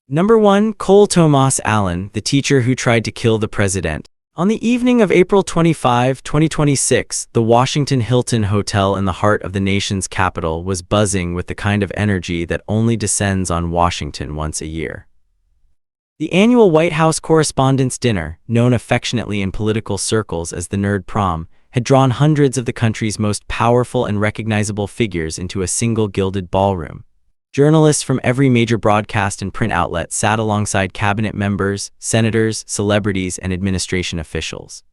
Number 1. Cole Tomas Allen, the teacher who tried to kill the president. On the evening of April 25, 2026, the Washington Hilton Hotel in the heart of the nation's capital was buzzing with the kind of energy that only descends on Washington once a year. The annual White House Correspondents' Dinner, known affectionately in political circles as the Nerd Prom, had drawn hundreds of the country's most powerful and recognizable figures into a single gilded ballroom. Journalists from every major broadcast and print outlet sat alongside cabinet members, senators, celebrities, and administration officials.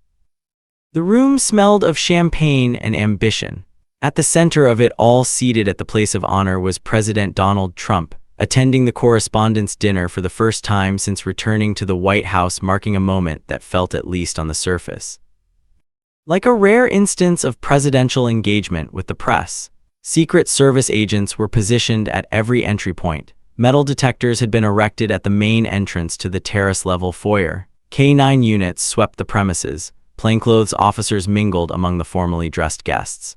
The room smelled of champagne and ambition. At the center of it all, seated at the place of honor, was President Donald Trump, attending the Correspondents' Dinner for the first time since returning to the White House, marking a moment that felt, at least on the surface, like a rare instance of presidential engagement with the press. Secret Service agents were positioned at every entry point. Metal detectors had been erected at the main entrance to the terrace-level foyer. K-9 units swept the premises. Plainclothes officers mingled among the formally dressed guests.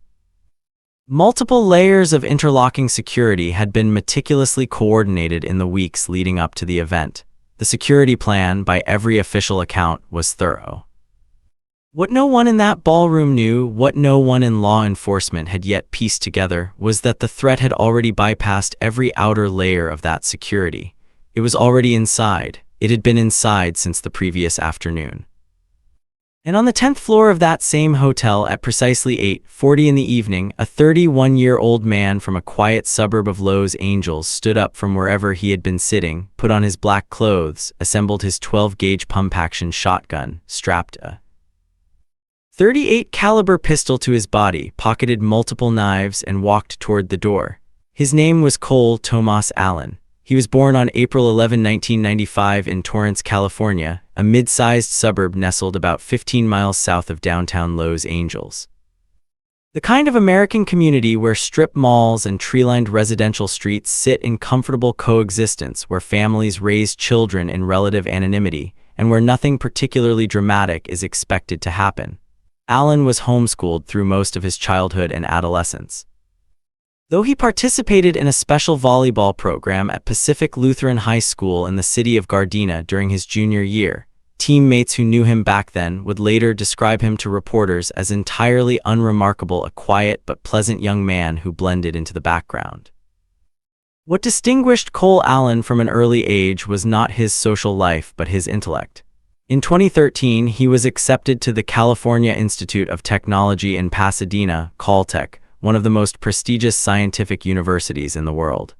Multiple layers of interlocking security had been meticulously coordinated in the weeks leading up to the event. The security plan, by every official account, was thorough. What no one in that ballroom knew, what no one in law enforcement had yet pieced together, was that the threat had already bypassed every outer layer of that security. It was already inside. It had been inside since the previous afternoon. And on the 10th floor of that same hotel at precisely 8:40 in the evening, a 31-year-old man from a quiet suburb of Los Angeles stood up from wherever he had been sitting, put on his black clothes, assembled his 12-gauge pump-action shotgun, strapped a .38 caliber pistol to his body, pocketed multiple knives, and walked toward the door. His name was Cole Tomas Allen. He was born on April 11, 1995 in Torrance, California, a mid-sized suburb nestled about 15 miles south of downtown Los Angeles. The kind of American community where strip malls and tree-lined residential streets sit in comfortable coexistence, where families raise children in relative anonymity, and where nothing particularly dramatic is expected to happen. Allen was homeschooled through most of his childhood and adolescence. Though he participated in a special volleyball program at Pacific Lutheran High School in the city of Gardena during his junior year, teammates who knew him back then would later describe him to reporters as entirely unremarkable, a quiet but pleasant young man who blended into the background. What distinguished Cole Allen from an early age was not his social life but his intellect. In 2013, he was accepted to the California Institute of Technology in Pasadena, Caltech, one of the most prestigious scientific universities in the world.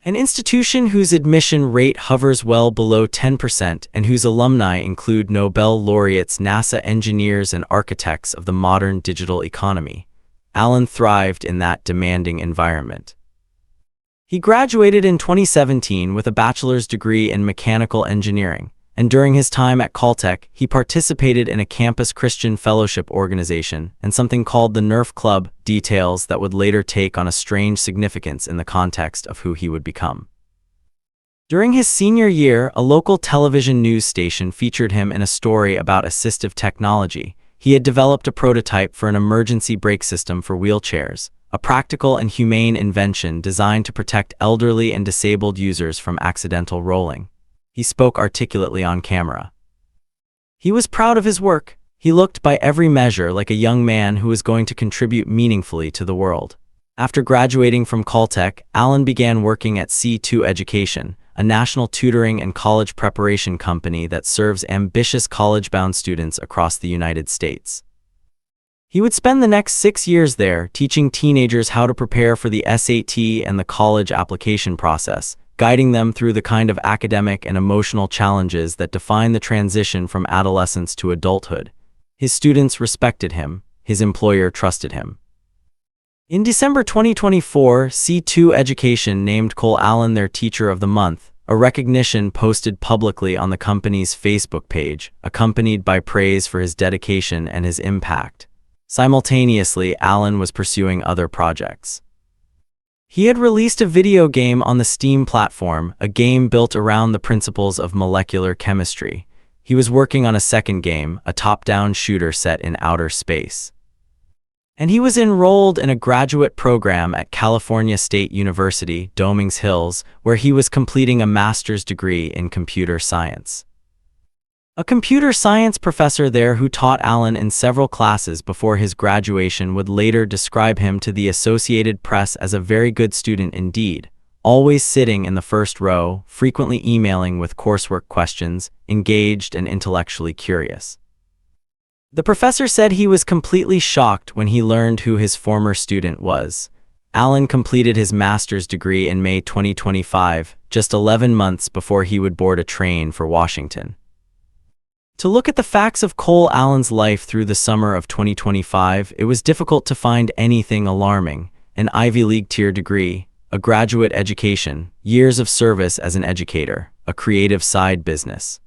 An institution whose admission rate hovers well below 10% and whose alumni include Nobel laureates, NASA engineers, and architects of the modern digital economy. Allen thrived in that demanding environment. He graduated in 2017 with a bachelor's degree in mechanical engineering, and during his time at Caltech, he participated in a campus Christian fellowship organization and something called the Nerf Club, details that would later take on a strange significance in the context of who he would become. During his senior year, a local television news station featured him in a story about assistive technology. He had developed a prototype for an emergency brake system for wheelchairs, a practical and humane invention designed to protect elderly and disabled users from accidental rolling. He spoke articulately on camera. He was proud of his work. He looked by every measure like a young man who was going to contribute meaningfully to the world. After graduating from Caltech, Allen began working at C2 Education, a national tutoring and college preparation company that serves ambitious college-bound students across the United States. He would spend the next 6 years there, teaching teenagers how to prepare for the SAT and the college application process, guiding them through the kind of academic and emotional challenges that define the transition from adolescence to adulthood. His students respected him. His employer trusted him. In December 2024, C2 Education named Cole Allen their Teacher of the Month, a recognition posted publicly on the company's Facebook page, accompanied by praise for his dedication and his impact. Simultaneously, Allen was pursuing other projects. He had released a video game on the Steam platform, a game built around the principles of molecular chemistry. He was working on a second game, a top-down shooter set in outer space. and he was enrolled in a graduate program at California State University, Dominguez Hills, where he was completing a master's degree in computer science. A computer science professor there who taught Allen in several classes before his graduation would later describe him to the Associated Press as a very good student indeed, always sitting in the first row, frequently emailing with coursework questions, engaged and intellectually curious. The professor said he was completely shocked when he learned who his former student was. Allen completed his master's degree in May 2025, just 11 months before he would board a train for Washington. To look at the facts of Cole Allen's life through the summer of 2025, it was difficult to find anything alarming. An Ivy League tier degree, a graduate education, years of service as an educator, a creative side business.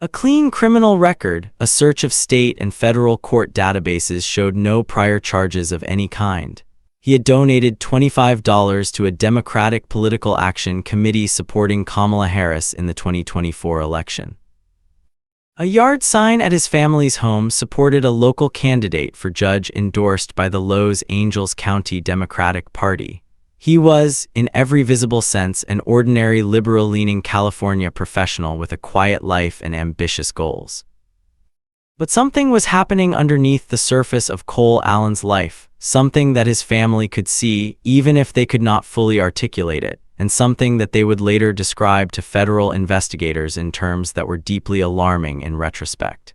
A clean criminal record, a search of state and federal court databases showed no prior charges of any kind. He had donated $25 to a Democratic Political Action Committee supporting Kamala Harris in the 2024 election. A yard sign at his family's home supported a local candidate for judge endorsed by the Los Angeles County Democratic Party. He was, in every visible sense, an ordinary liberal-leaning California professional with a quiet life and ambitious goals. But something was happening underneath the surface of Cole Allen's life, something that his family could see even if they could not fully articulate it, and something that they would later describe to federal investigators in terms that were deeply alarming in retrospect.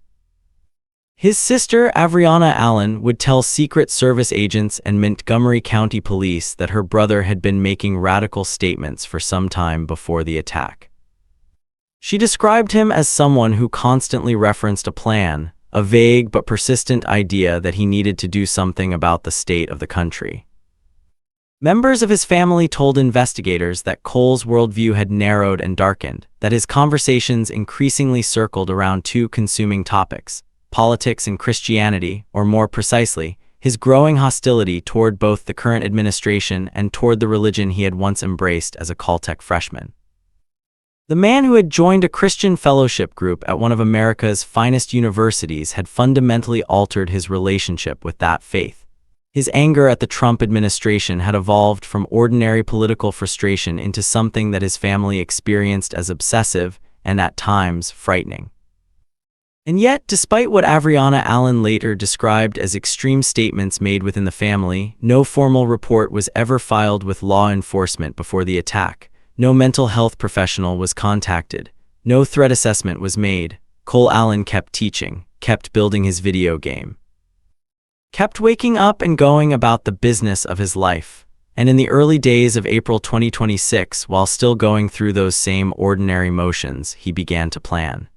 His sister, Avriana Allen, would tell Secret Service agents and Montgomery County Police that her brother had been making radical statements for some time before the attack. She described him as someone who constantly referenced a plan, a vague but persistent idea that he needed to do something about the state of the country. Members of his family told investigators that Cole's worldview had narrowed and darkened, that his conversations increasingly circled around two consuming topics: politics and Christianity, or more precisely, his growing hostility toward both the current administration and toward the religion he had once embraced as a Caltech freshman. The man who had joined a Christian fellowship group at one of America's finest universities had fundamentally altered his relationship with that faith. His anger at the Trump administration had evolved from ordinary political frustration into something that his family experienced as obsessive and, at times, frightening. And yet, despite what Avriana Allen later described as extreme statements made within the family, no formal report was ever filed with law enforcement before the attack. No mental health professional was contacted. No threat assessment was made. Cole Allen kept teaching, kept building his video game, kept waking up and going about the business of his life. And in the early days of April 2026, while still going through those same ordinary motions, he began to plan.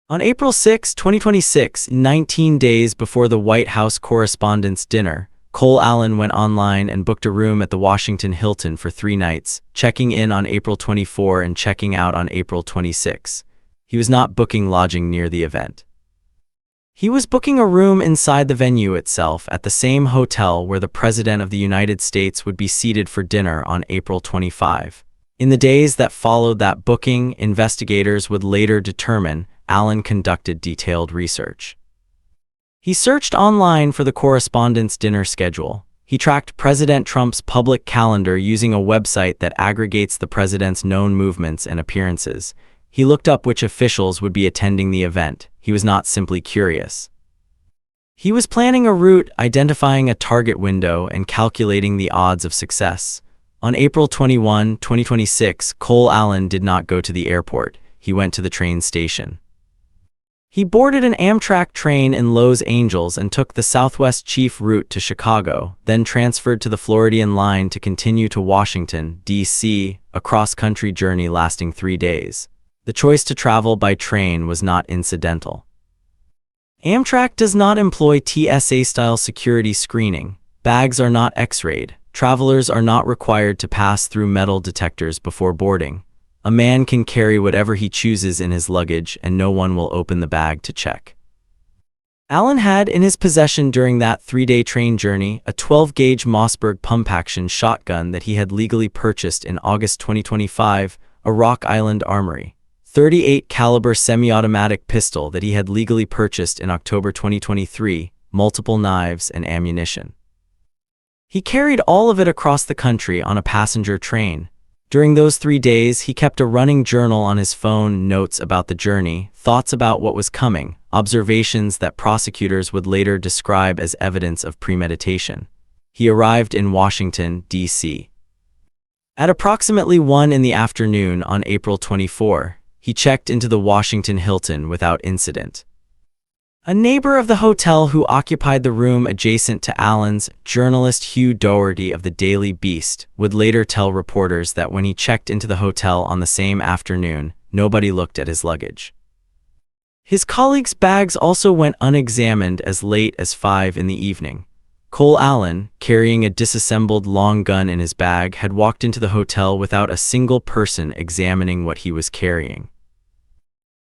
On April 6, 2026, 19 days before the White House Correspondents' Dinner, Cole Allen went online and booked a room at the Washington Hilton for 3 nights, checking in on April 24 and checking out on April 26. He was not booking lodging near the event. He was booking a room inside the venue itself at the same hotel where the President of the United States would be seated for dinner on April 25. In the days that followed that booking, investigators would later determine Allen conducted detailed research. He searched online for the Correspondents' Dinner schedule. He tracked President Trump's public calendar using a website that aggregates the president's known movements and appearances. He looked up which officials would be attending the event. He was not simply curious. He was planning a route, identifying a target window, and calculating the odds of success. On April 21, 2026, Cole Allen did not go to the airport. He went to the train station. He boarded an Amtrak train in Los Angeles and took the Southwest Chief route to Chicago, then transferred to the Floridian line to continue to Washington, D.C., a cross-country journey lasting 3 days. The choice to travel by train was not incidental. Amtrak does not employ TSA-style security screening. Bags are not X-rayed. Travelers are not required to pass through metal detectors before boarding. A man can carry whatever he chooses in his luggage, and no one will open the bag to check. Allen had in his possession during that 3-day train journey a 12-gauge Mossberg pump-action shotgun that he had legally purchased in August 2025, a Rock Island Armory, 38 caliber semi-automatic pistol that he had legally purchased in October 2023, multiple knives, and ammunition. He carried all of it across the country on a passenger train. During those 3 days, he kept a running journal on his phone, notes about the journey, thoughts about what was coming, observations that prosecutors would later describe as evidence of premeditation. He arrived in Washington, D.C. At approximately 1 in the afternoon on April 24, he checked into the Washington Hilton without incident. A neighbor of the hotel who occupied the room adjacent to Allen's, journalist Hugh Doherty of the Daily Beast, would later tell reporters that when he checked into the hotel on the same afternoon, nobody looked at his luggage. His colleagues' bags also went unexamined as late as 5 in the evening. Cole Allen, carrying a disassembled long gun in his bag, had walked into the hotel without a single person examining what he was carrying.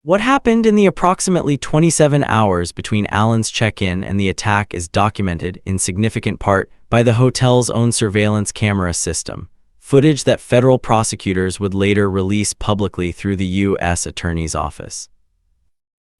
What happened in the approximately 27 hours between Allen's check-in and the attack is documented, in significant part, by the hotel's own surveillance camera system, footage that federal prosecutors would later release publicly through the U.S. Attorney's Office.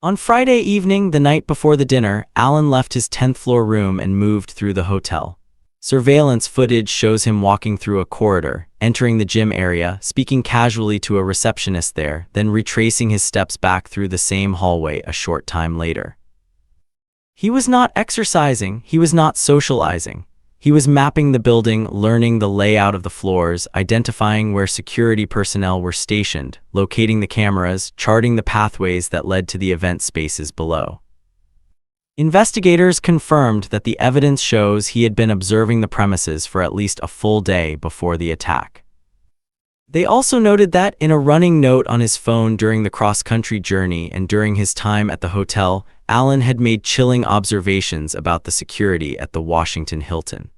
On Friday evening, the night before the dinner, Allen left his 10th-floor room and moved through the hotel. Surveillance footage shows him walking through a corridor, entering the gym area, speaking casually to a receptionist there, then retracing his steps back through the same hallway a short time later. He was not exercising, he was not socializing. He was mapping the building, learning the layout of the floors, identifying where security personnel were stationed, locating the cameras, charting the pathways that led to the event spaces below. Investigators confirmed that the evidence shows he had been observing the premises for at least a full day before the attack. They also noted that, in a running note on his phone during the cross-country journey and during his time at the hotel, Allen had made chilling observations about the security at the Washington Hilton.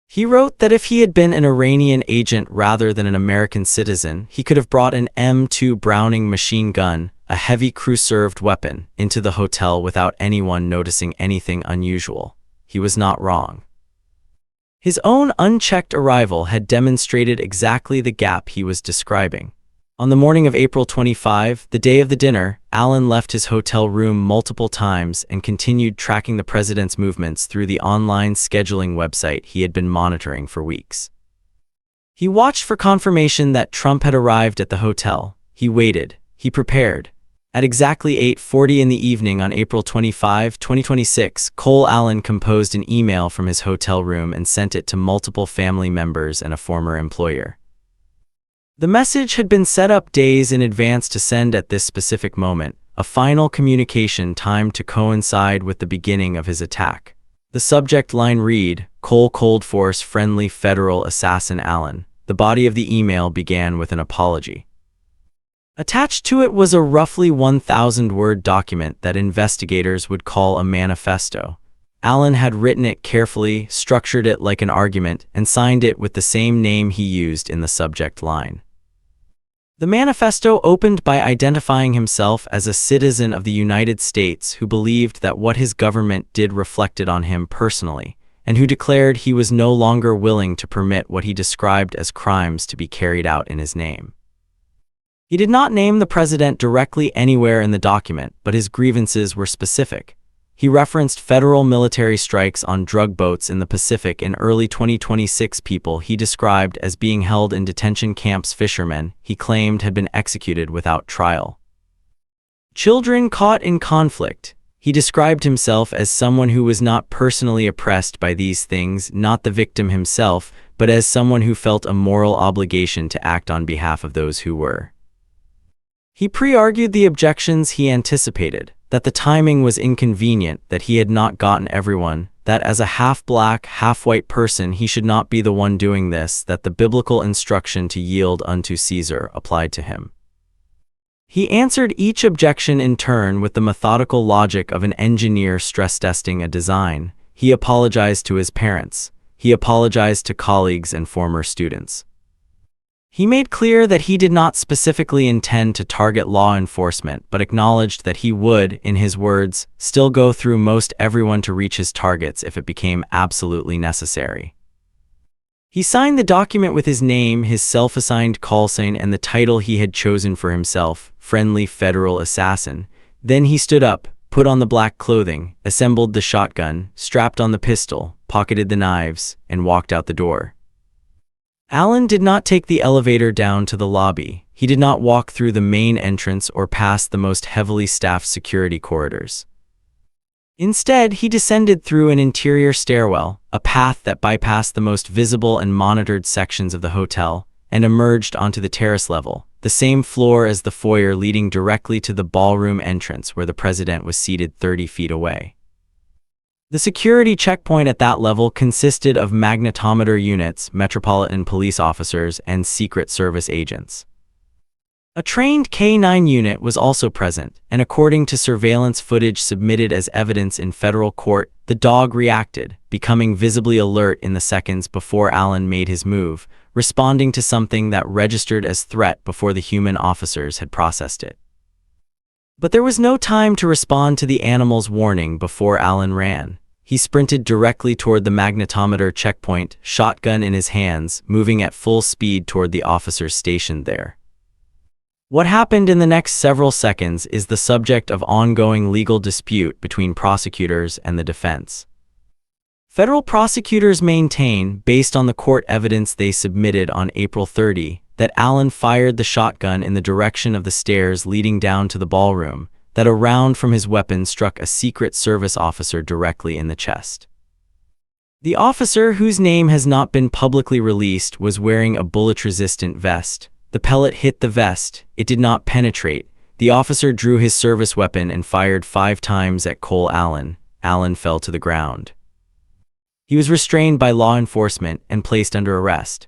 He wrote that if he had been an Iranian agent rather than an American citizen, he could have brought an M2 Browning machine gun, a heavy crew-served weapon, into the hotel without anyone noticing anything unusual. He was not wrong. His own unchecked arrival had demonstrated exactly the gap he was describing. On the morning of April 25, the day of the dinner, Allen left his hotel room multiple times and continued tracking the president's movements through the online scheduling website he had been monitoring for weeks. He watched for confirmation that Trump had arrived at the hotel. He waited. He prepared. At exactly 8:40 in the evening on April 25, 2026, Cole Allen composed an email from his hotel room and sent it to multiple family members and a former employer. The message had been set up days in advance to send at this specific moment, a final communication timed to coincide with the beginning of his attack. The subject line read, "Cole Cold Force Friendly Federal Assassin Allen." The body of the email began with an apology. Attached to it was a roughly 1,000-word document that investigators would call a manifesto. Allen had written it carefully, structured it like an argument, and signed it with the same name he used in the subject line. The manifesto opened by identifying himself as a citizen of the United States who believed that what his government did reflected on him personally, and who declared he was no longer willing to permit what he described as crimes to be carried out in his name. He did not name the president directly anywhere in the document, but his grievances were specific. He referenced federal military strikes on drug boats in the Pacific in early 2026. People he described as being held in detention camps. Fishermen he claimed had been executed without trial. Children caught in conflict. He described himself as someone who was not personally oppressed by these things, not the victim himself, but as someone who felt a moral obligation to act on behalf of those who were. He pre-argued the objections he anticipated, that the timing was inconvenient, that he had not gotten everyone, that as a half-black, half-white person he should not be the one doing this, that the biblical instruction to yield unto Caesar applied to him. He answered each objection in turn with the methodical logic of an engineer stress-testing a design. He apologized to his parents. He apologized to colleagues and former students. He made clear that he did not specifically intend to target law enforcement, but acknowledged that he would, in his words, still go through most everyone to reach his targets if it became absolutely necessary. He signed the document with his name, his self-assigned call sign, and the title he had chosen for himself, Friendly Federal Assassin. Then he stood up, put on the black clothing, assembled the shotgun, strapped on the pistol, pocketed the knives, and walked out the door. Allen did not take the elevator down to the lobby. He did not walk through the main entrance or past the most heavily staffed security corridors. Instead, he descended through an interior stairwell, a path that bypassed the most visible and monitored sections of the hotel, and emerged onto the terrace level, the same floor as the foyer leading directly to the ballroom entrance where the president was seated 30 feet away. The security checkpoint at that level consisted of magnetometer units, Metropolitan Police officers, and Secret Service agents. A trained K-9 unit was also present, and according to surveillance footage submitted as evidence in federal court, the dog reacted, becoming visibly alert in the seconds before Allen made his move, responding to something that registered as threat before the human officers had processed it. But there was no time to respond to the animal's warning before Allen ran. He sprinted directly toward the magnetometer checkpoint, shotgun in his hands, moving at full speed toward the officers stationed there. What happened in the next several seconds is the subject of ongoing legal dispute between prosecutors and the defense. Federal prosecutors maintain, based on the court evidence they submitted on April 30, that Allen fired the shotgun in the direction of the stairs leading down to the ballroom, that a round from his weapon struck a Secret Service officer directly in the chest. The officer, whose name has not been publicly released, was wearing a bullet-resistant vest. The pellet hit the vest. It did not penetrate. The officer drew his service weapon and fired 5 times at Cole Allen. Allen fell to the ground. He was restrained by law enforcement and placed under arrest.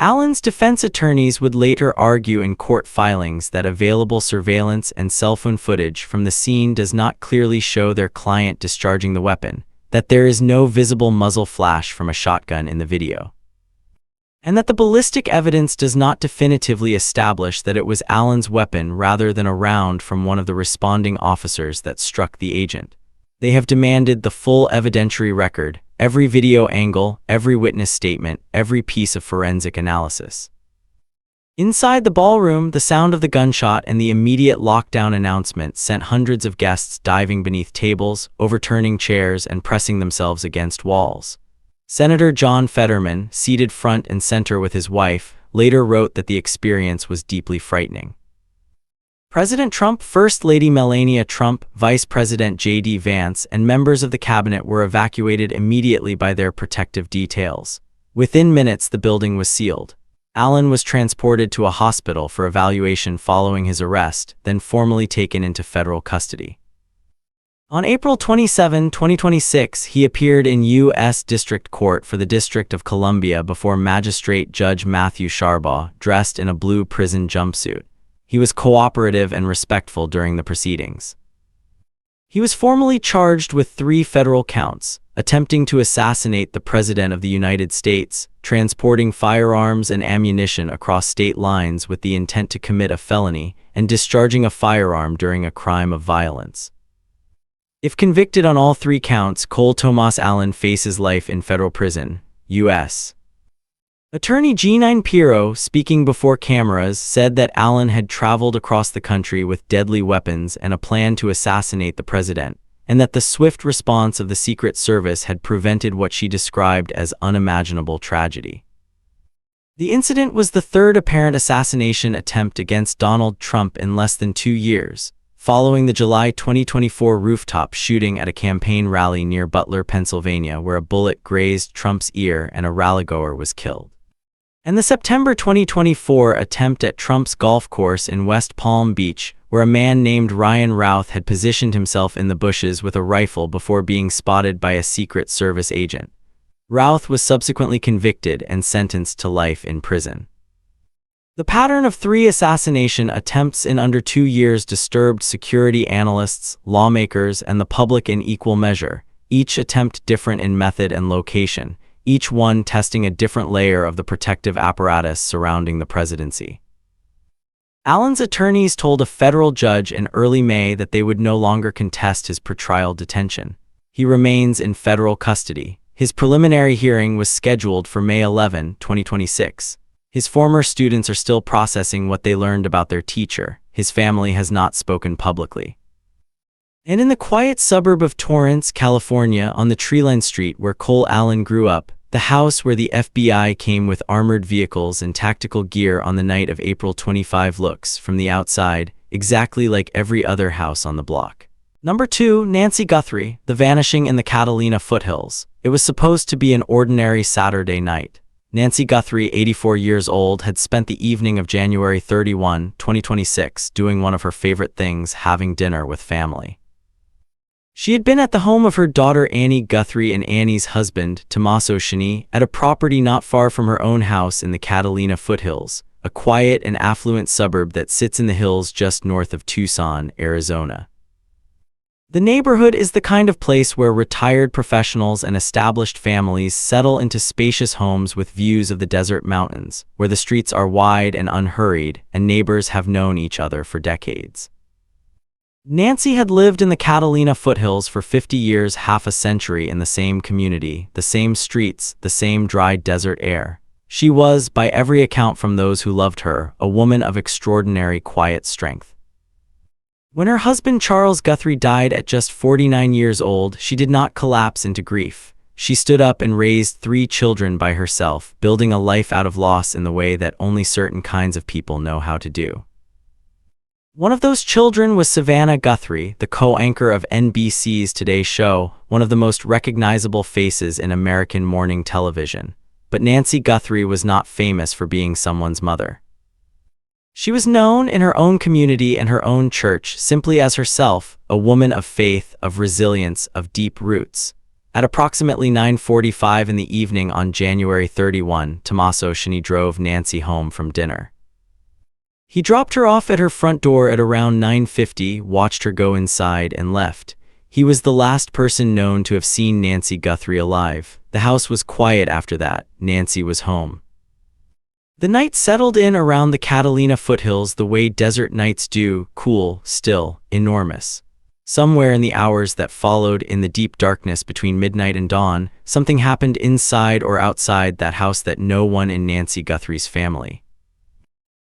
Allen's defense attorneys would later argue in court filings that available surveillance and cell phone footage from the scene does not clearly show their client discharging the weapon, that there is no visible muzzle flash from a shotgun in the video, and that the ballistic evidence does not definitively establish that it was Allen's weapon rather than a round from one of the responding officers that struck the agent. They have demanded the full evidentiary record, every video angle, every witness statement, every piece of forensic analysis. Inside the ballroom, the sound of the gunshot and the immediate lockdown announcement sent hundreds of guests diving beneath tables, overturning chairs, and pressing themselves against walls. Senator John Fetterman, seated front and center with his wife, later wrote that the experience was deeply frightening. President Trump, First Lady Melania Trump, Vice President J.D. Vance, and members of the cabinet were evacuated immediately by their protective details. Within minutes, the building was sealed. Allen was transported to a hospital for evaluation following his arrest, then formally taken into federal custody. On April 27, 2026, he appeared in U.S. District Court for the District of Columbia before Magistrate Judge Matthew Sharbaugh, dressed in a blue prison jumpsuit. He was cooperative and respectful during the proceedings. He was formally charged with 3 federal counts: attempting to assassinate the President of the United States, transporting firearms and ammunition across state lines with the intent to commit a felony, and discharging a firearm during a crime of violence. If convicted on all 3 counts, Cole Tomas Allen faces life in federal prison, U.S. Attorney G9 Pirro, speaking before cameras, said that Allen had traveled across the country with deadly weapons and a plan to assassinate the president, and that the swift response of the Secret Service had prevented what she described as unimaginable tragedy. The incident was the 3rd apparent assassination attempt against Donald Trump in less than 2 years, following the July 2024 rooftop shooting at a campaign rally near Butler, Pennsylvania, where a bullet grazed Trump's ear and a rallygoer was killed, and the September 2024 attempt at Trump's golf course in West Palm Beach, where a man named Ryan Routh had positioned himself in the bushes with a rifle before being spotted by a Secret Service agent. Routh was subsequently convicted and sentenced to life in prison. The pattern of 3 assassination attempts in under 2 years disturbed security analysts, lawmakers, and the public in equal measure, each attempt different in method and location, each one testing a different layer of the protective apparatus surrounding the presidency. Allen's attorneys told a federal judge in early May that they would no longer contest his pretrial detention. He remains in federal custody. His preliminary hearing was scheduled for May 11, 2026. His former students are still processing what they learned about their teacher. His family has not spoken publicly. And in the quiet suburb of Torrance, California, on the tree-lined street where Cole Allen grew up, the house where the FBI came with armored vehicles and tactical gear on the night of April 25 looks, from the outside, exactly like every other house on the block. Number 2, Nancy Guthrie, The Vanishing in the Catalina Foothills. It was supposed to be an ordinary Saturday night. Nancy Guthrie, 84 years old, had spent the evening of January 31, 2026, doing one of her favorite things, having dinner with family. She had been at the home of her daughter Annie Guthrie and Annie's husband, Tomas, at a property not far from her own house in the Catalina Foothills, a quiet and affluent suburb that sits in the hills just north of Tucson, Arizona. The neighborhood is the kind of place where retired professionals and established families settle into spacious homes with views of the desert mountains, where the streets are wide and unhurried, and neighbors have known each other for decades. Nancy had lived in the Catalina Foothills for 50 years, half a century, in the same community, the same streets, the same dry desert air. She was, by every account from those who loved her, a woman of extraordinary quiet strength. When her husband Charles Guthrie died at just 49 years old, she did not collapse into grief. She stood up and raised 3 children by herself, building a life out of loss in the way that only certain kinds of people know how to do. One of those children was Savannah Guthrie, the co-anchor of NBC's Today Show, one of the most recognizable faces in American morning television. But Nancy Guthrie was not famous for being someone's mother. She was known in her own community and her own church simply as herself, a woman of faith, of resilience, of deep roots. At approximately 9:45 in the evening on January 31, Tomas drove Nancy home from dinner. He dropped her off at her front door at around 9:50, watched her go inside, and left. He was the last person known to have seen Nancy Guthrie alive. The house was quiet after that. Nancy was home. The night settled in around the Catalina Foothills the way desert nights do, cool, still, enormous. Somewhere in the hours that followed, in the deep darkness between midnight and dawn, something happened inside or outside that house that no one in Nancy Guthrie's family,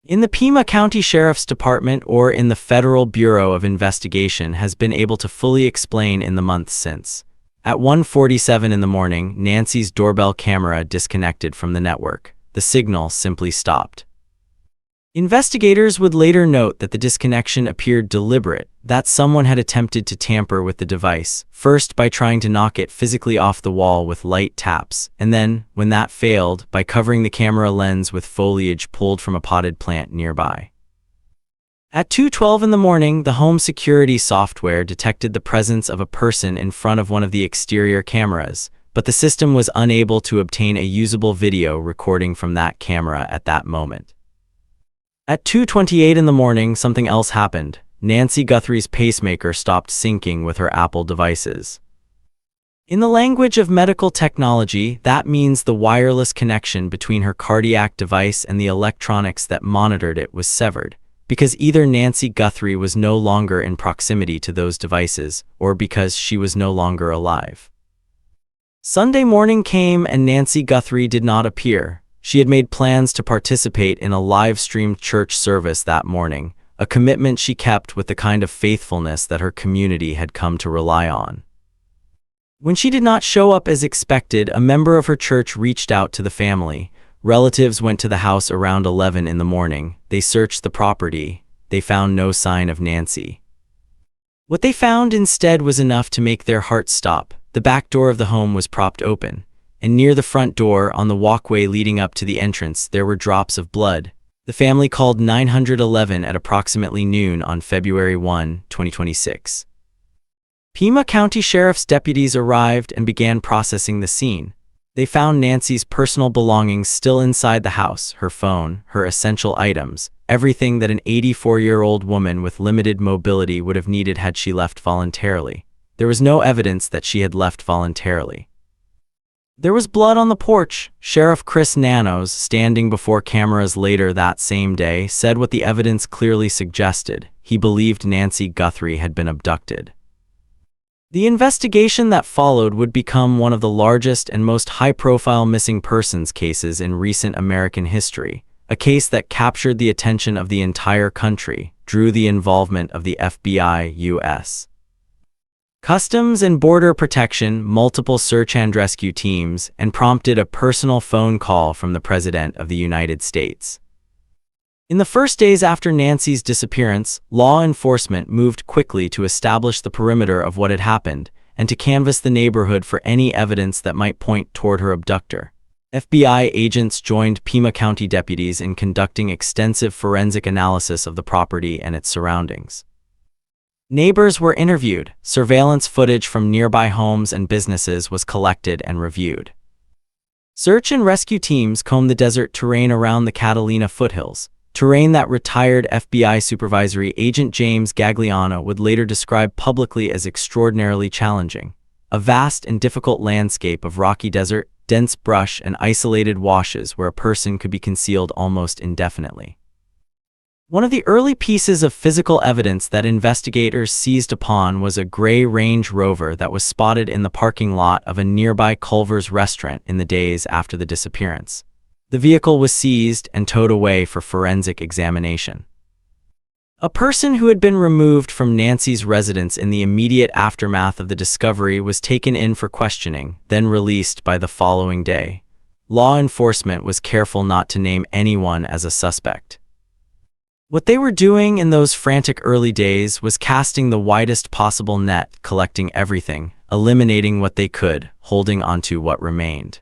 in the Pima County Sheriff's Department or in the Federal Bureau of Investigation, has been able to fully explain in the months since. At 1:47 in the morning, Nancy's doorbell camera disconnected from the network. The signal simply stopped. Investigators would later note that the disconnection appeared deliberate, that someone had attempted to tamper with the device, first by trying to knock it physically off the wall with light taps, and then, when that failed, by covering the camera lens with foliage pulled from a potted plant nearby. At 2:12 in the morning, the home security software detected the presence of a person in front of one of the exterior cameras, but the system was unable to obtain a usable video recording from that camera at that moment. At 2:28 in the morning, something else happened. Nancy Guthrie's pacemaker stopped syncing with her Apple devices. In the language of medical technology, that means the wireless connection between her cardiac device and the electronics that monitored it was severed, because either Nancy Guthrie was no longer in proximity to those devices, or because she was no longer alive. Sunday morning came and Nancy Guthrie did not appear. She had made plans to participate in a live-streamed church service that morning, a commitment she kept with the kind of faithfulness that her community had come to rely on. When she did not show up as expected, a member of her church reached out to the family. Relatives went to the house around 11 in the morning. They searched the property. They found no sign of Nancy. What they found instead was enough to make their hearts stop. The back door of the home was propped open, and near the front door, on the walkway leading up to the entrance, there were drops of blood. The family called 911 at approximately noon on February 1, 2026. Pima County Sheriff's deputies arrived and began processing the scene. They found Nancy's personal belongings still inside the house, her phone, her essential items, everything that an 84-year-old woman with limited mobility would have needed had she left voluntarily. There was no evidence that she had left voluntarily. There was blood on the porch. Sheriff Chris Nanos, standing before cameras later that same day, said what the evidence clearly suggested. He believed Nancy Guthrie had been abducted. The investigation that followed would become one of the largest and most high-profile missing persons cases in recent American history, a case that captured the attention of the entire country, drew the involvement of the FBI, U.S. Customs and Border Protection, multiple search and rescue teams, and prompted a personal phone call from the President of the United States. In the first days after Nancy's disappearance, law enforcement moved quickly to establish the perimeter of what had happened and to canvass the neighborhood for any evidence that might point toward her abductor. FBI agents joined Pima County deputies in conducting extensive forensic analysis of the property and its surroundings. Neighbors were interviewed, surveillance footage from nearby homes and businesses was collected and reviewed. Search and rescue teams combed the desert terrain around the Catalina foothills, terrain that retired FBI Supervisory Agent James Gagliano would later describe publicly as extraordinarily challenging. A vast and difficult landscape of rocky desert, dense brush, and isolated washes where a person could be concealed almost indefinitely. One of the early pieces of physical evidence that investigators seized upon was a gray Range Rover that was spotted in the parking lot of a nearby Culver's restaurant in the days after the disappearance. The vehicle was seized and towed away for forensic examination. A person who had been removed from Nancy's residence in the immediate aftermath of the discovery was taken in for questioning, then released by the following day. Law enforcement was careful not to name anyone as a suspect. What they were doing in those frantic early days was casting the widest possible net, collecting everything, eliminating what they could, holding onto what remained.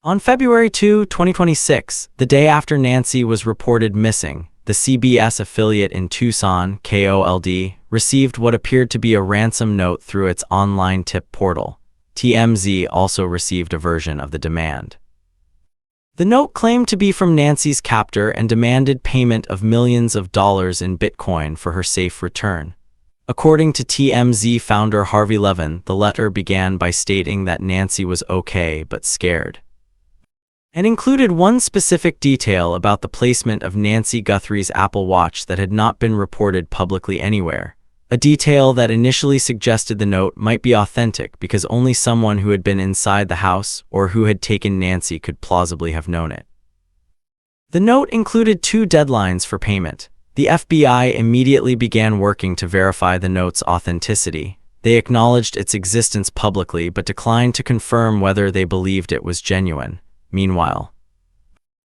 On February 2, 2026, the day after Nancy was reported missing, the CBS affiliate in Tucson, KOLD, received what appeared to be a ransom note through its online tip portal. TMZ also received a version of the demand. The note claimed to be from Nancy's captor and demanded payment of millions of dollars in Bitcoin for her safe return. According to TMZ founder Harvey Levin, the letter began by stating that Nancy was okay but scared, and included one specific detail about the placement of Nancy Guthrie's Apple Watch that had not been reported publicly anywhere, a detail that initially suggested the note might be authentic because only someone who had been inside the house or who had taken Nancy could plausibly have known it. The note included 2 deadlines for payment. The FBI immediately began working to verify the note's authenticity. They acknowledged its existence publicly but declined to confirm whether they believed it was genuine. Meanwhile,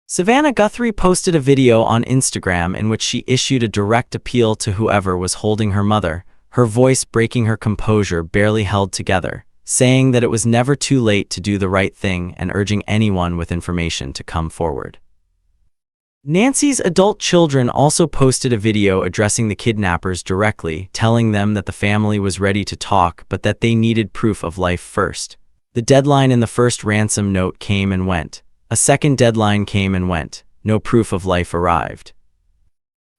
Savannah Guthrie posted a video on Instagram in which she issued a direct appeal to whoever was holding her mother, her voice breaking her composure barely held together, saying that it was never too late to do the right thing and urging anyone with information to come forward. Nancy's adult children also posted a video addressing the kidnappers directly, telling them that the family was ready to talk but that they needed proof of life first. The deadline in the first ransom note came and went. A second deadline came and went. No proof of life arrived.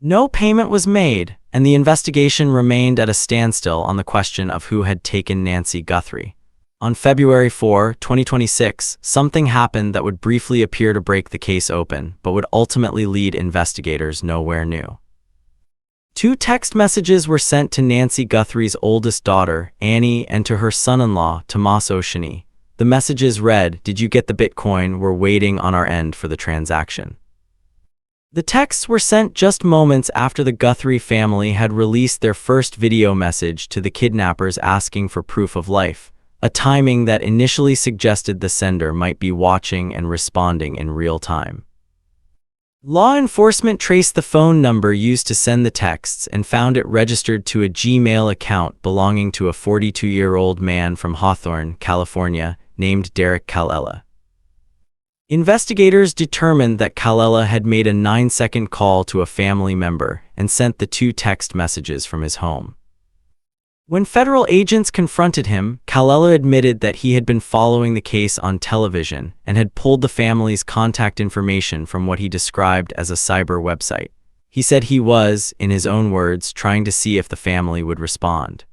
No payment was made, and the investigation remained at a standstill on the question of who had taken Nancy Guthrie. On February 4, 2026, something happened that would briefly appear to break the case open, but would ultimately lead investigators nowhere new. 2 text messages were sent to Nancy Guthrie's oldest daughter, Annie, and to her son-in-law, Tomas. The messages read, "Did you get the Bitcoin? We're waiting on our end for the transaction." The texts were sent just moments after the Guthrie family had released their first video message to the kidnappers asking for proof of life, a timing that initially suggested the sender might be watching and responding in real time. Law enforcement traced the phone number used to send the texts and found it registered to a Gmail account belonging to a 42-year-old man from Hawthorne, California, named Derek Calella. Investigators determined that Calella had made a 9-second call to a family member and sent the 2 text messages from his home. When federal agents confronted him, Calella admitted that he had been following the case on television and had pulled the family's contact information from what he described as a cyber website. He said he was, in his own words, trying to see if the family would respond.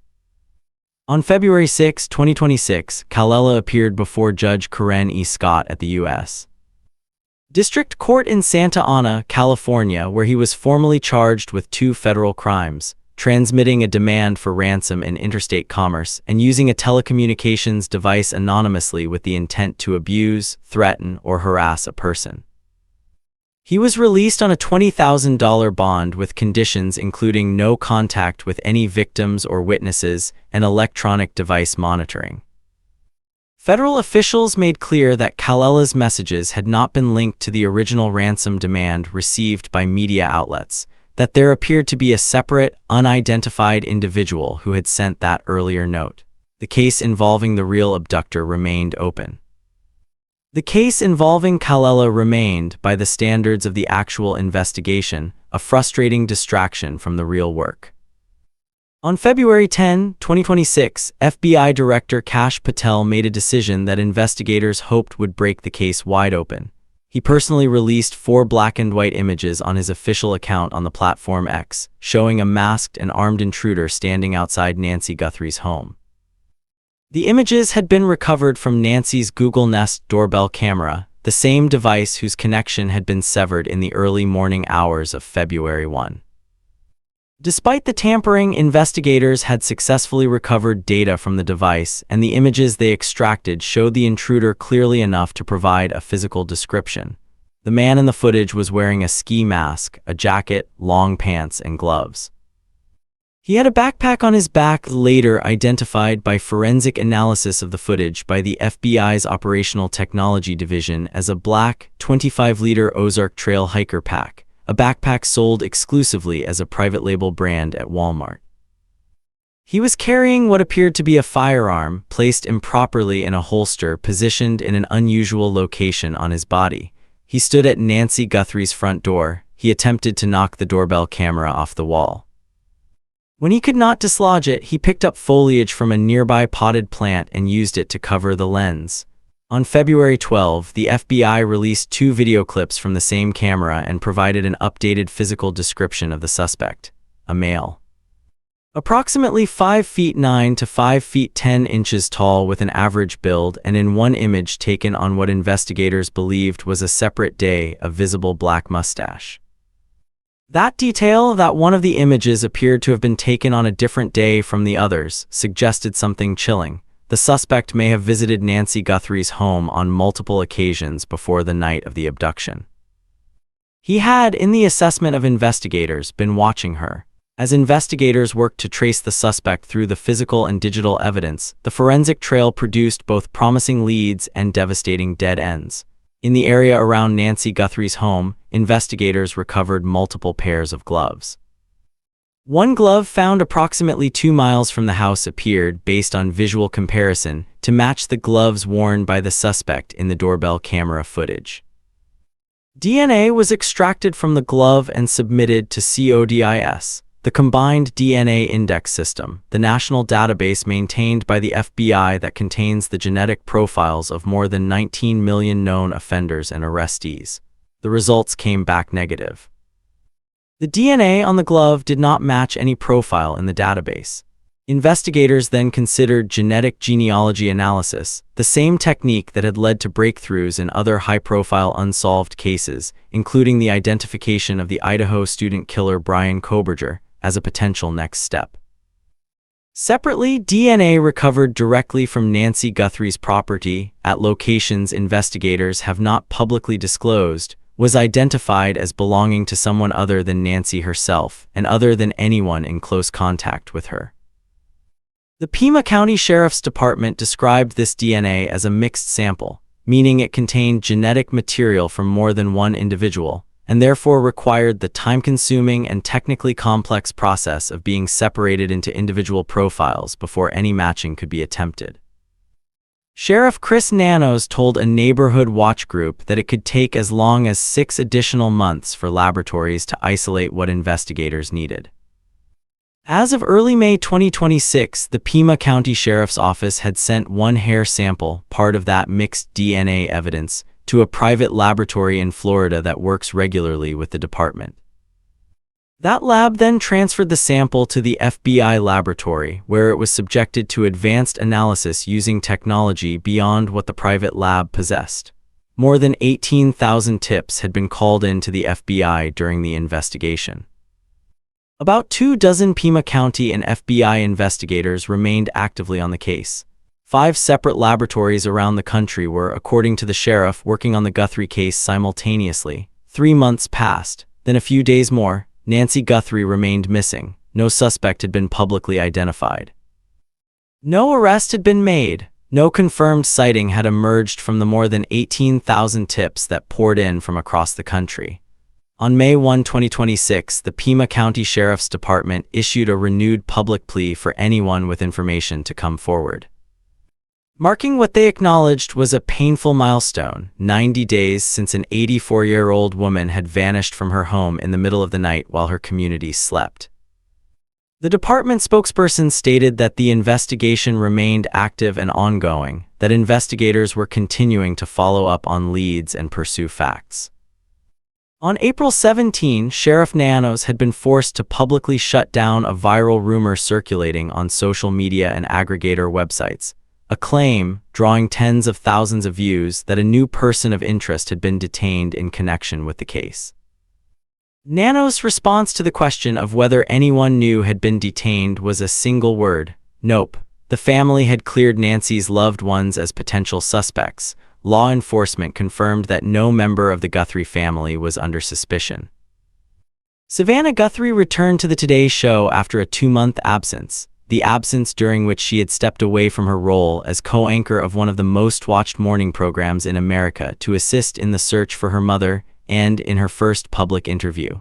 On February 6, 2026, Calella appeared before Judge Karen E. Scott at the U.S. District Court in Santa Ana, California, where he was formally charged with 2 federal crimes: transmitting a demand for ransom in interstate commerce and using a telecommunications device anonymously with the intent to abuse, threaten, or harass a person. He was released on a $20,000 bond with conditions including no contact with any victims or witnesses and electronic device monitoring. Federal officials made clear that Kalela's messages had not been linked to the original ransom demand received by media outlets, that there appeared to be a separate, unidentified individual who had sent that earlier note. The case involving the real abductor remained open. The case involving Kalela remained, by the standards of the actual investigation, a frustrating distraction from the real work. On February 10, 2026, FBI Director Kash Patel made a decision that investigators hoped would break the case wide open. He personally released 4 black and white images on his official account on the platform X, showing a masked and armed intruder standing outside Nancy Guthrie's home. The images had been recovered from Nancy's Google Nest doorbell camera, the same device whose connection had been severed in the early morning hours of February 1. Despite the tampering, investigators had successfully recovered data from the device, and the images they extracted showed the intruder clearly enough to provide a physical description. The man in the footage was wearing a ski mask, a jacket, long pants, and gloves. He had a backpack on his back, later identified by forensic analysis of the footage by the FBI's Operational Technology Division as a black, 25-liter Ozark Trail hiker pack, a backpack sold exclusively as a private label brand at Walmart. He was carrying what appeared to be a firearm, placed improperly in a holster positioned in an unusual location on his body. He stood at Nancy Guthrie's front door. He attempted to knock the doorbell camera off the wall. When he could not dislodge it, he picked up foliage from a nearby potted plant and used it to cover the lens. On February 12, the FBI released 2 video clips from the same camera and provided an updated physical description of the suspect, a male. Approximately 5 feet 9 to 5 feet 10 inches tall with an average build, and in one image taken on what investigators believed was a separate day, a visible black mustache. That detail, that one of the images appeared to have been taken on a different day from the others, suggested something chilling. The suspect may have visited Nancy Guthrie's home on multiple occasions before the night of the abduction. He had, in the assessment of investigators, been watching her. As investigators worked to trace the suspect through the physical and digital evidence, the forensic trail produced both promising leads and devastating dead ends. In the area around Nancy Guthrie's home, investigators recovered multiple pairs of gloves. One glove found approximately 2 miles from the house appeared, based on visual comparison, to match the gloves worn by the suspect in the doorbell camera footage. DNA was extracted from the glove and submitted to CODIS, the Combined DNA Index System, the national database maintained by the FBI that contains the genetic profiles of more than 19 million known offenders and arrestees. The results came back negative. The DNA on the glove did not match any profile in the database. Investigators then considered genetic genealogy analysis, the same technique that had led to breakthroughs in other high-profile unsolved cases, including the identification of the Idaho student killer Brian Koberger, as a potential next step. Separately, DNA recovered directly from Nancy Guthrie's property, at locations investigators have not publicly disclosed, was identified as belonging to someone other than Nancy herself, and other than anyone in close contact with her. The Pima County Sheriff's Department described this DNA as a mixed sample, meaning it contained genetic material from more than one individual, and therefore required the time-consuming and technically complex process of being separated into individual profiles before any matching could be attempted. Sheriff Chris Nanos told a neighborhood watch group that it could take as long as 6 additional months for laboratories to isolate what investigators needed. As of early May 2026, the Pima County Sheriff's Office had sent one hair sample, part of that mixed DNA evidence, to a private laboratory in Florida that works regularly with the department. That lab then transferred the sample to the FBI laboratory, where it was subjected to advanced analysis using technology beyond what the private lab possessed. More than 18,000 tips had been called in to the FBI during the investigation. About 24 Pima County and FBI investigators remained actively on the case. 5 separate laboratories around the country were, according to the sheriff, working on the Guthrie case simultaneously. 3 months passed. Then a few days more, Nancy Guthrie remained missing. No suspect had been publicly identified. No arrest had been made. No confirmed sighting had emerged from the more than 18,000 tips that poured in from across the country. On May 1, 2026, the Pima County Sheriff's Department issued a renewed public plea for anyone with information to come forward, marking what they acknowledged was a painful milestone, 90 days since an 84-year-old woman had vanished from her home in the middle of the night while her community slept. The department spokesperson stated that the investigation remained active and ongoing, that investigators were continuing to follow up on leads and pursue facts. On April 17, Sheriff Nanos had been forced to publicly shut down a viral rumor circulating on social media and aggregator websites, a claim drawing tens of thousands of views that a new person of interest had been detained in connection with the case. Nanos' response to the question of whether anyone new had been detained was a single word: nope. The family had cleared Nancy's loved ones as potential suspects. Law enforcement confirmed that no member of the Guthrie family was under suspicion. Savannah Guthrie returned to the Today Show after a 2-month absence, the absence during which she had stepped away from her role as co-anchor of one of the most-watched morning programs in America to assist in the search for her mother and in her first public interview.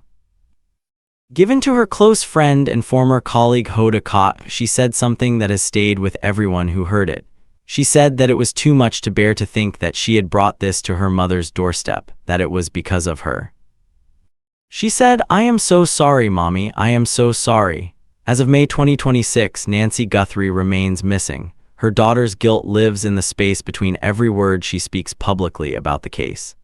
Given to her close friend and former colleague Hoda Kotb, she said something that has stayed with everyone who heard it. She said that it was too much to bear to think that she had brought this to her mother's doorstep, that it was because of her. She said, "I am so sorry, Mommy, I am so sorry." As of May 2026, Nancy Guthrie remains missing. Her daughter's guilt lives in the space between every word she speaks publicly about the case.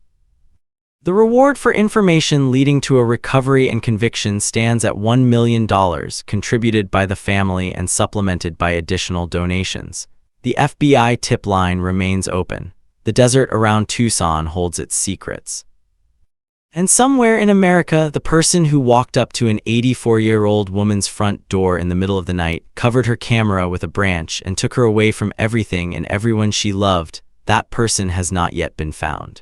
The reward for information leading to a recovery and conviction stands at $1 million, contributed by the family and supplemented by additional donations. The FBI tip line remains open. The desert around Tucson holds its secrets. And somewhere in America, the person who walked up to an 84-year-old woman's front door in the middle of the night, covered her camera with a branch, and took her away from everything and everyone she loved, that person has not yet been found.